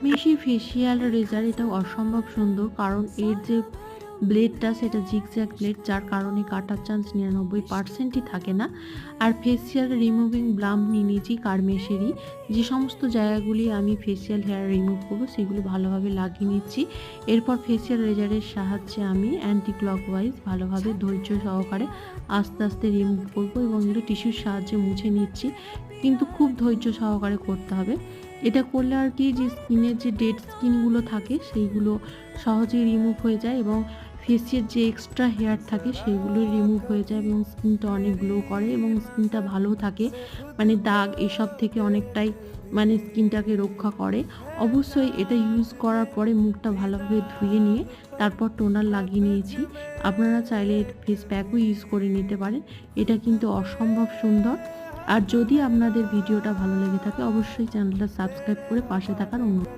মেশি facial রেজার এটা অসম্ভব সুন্দর, কারণ এর যে ব্লেডটা সেটা জিগজ্যাগ ব্লেড, যার কারণে কাটার চান্স 99%ই থাকে না। আর ফেসিয়াল রিমুভিং ব্লাম নিয়ে নিয়েছি কারমেশেরই। যে সমস্ত জায়গাগুলি আমি ফেসিয়াল হেয়ার রিমুভ করবো সেগুলো ভালোভাবে লাগিয়ে নিচ্ছি। এরপর ফেসিয়াল রেজারের সাহায্যে আমি অ্যান্টি ক্লকওয়াইজ ভালোভাবে ধৈর্য সহকারে আস্তে আস্তে রিমুভ করবো এবং এগুলো টিস্যুর সাহায্যে মুছে নিচ্ছি, কিন্তু খুব ধৈর্য সহকারে করতে হবে। এটা করলে আর কি, যে স্কিনের যে ডেড স্কিনগুলো থাকে সেইগুলো সহজেই রিমুভ হয়ে যায় এবং ফেসের যে এক্সট্রা হেয়ার থাকে সেইগুলো রিমুভ হয়ে যায় এবং স্কিনটা অনেক গ্লো করে এবং স্কিনটা ভালো থাকে, মানে দাগ এসব থেকে অনেকটাই মানে স্কিনটাকে রক্ষা করে। অবশ্যই এটা ইউজ করার পরে মুখটা ভালোভাবে ধুয়ে নিয়ে তারপর টোনার লাগিয়ে নিয়েছি। আপনারা চাইলে ফেস প্যাকও ইউজ করে নিতে পারেন। এটা কিন্তু অসম্ভব সুন্দর। আর যদি আপনাদের ভিডিওটা ভালো লেগে থাকে অবশ্যই চ্যানেলটা সাবস্ক্রাইব করে পাশে থাকার অনুরোধ।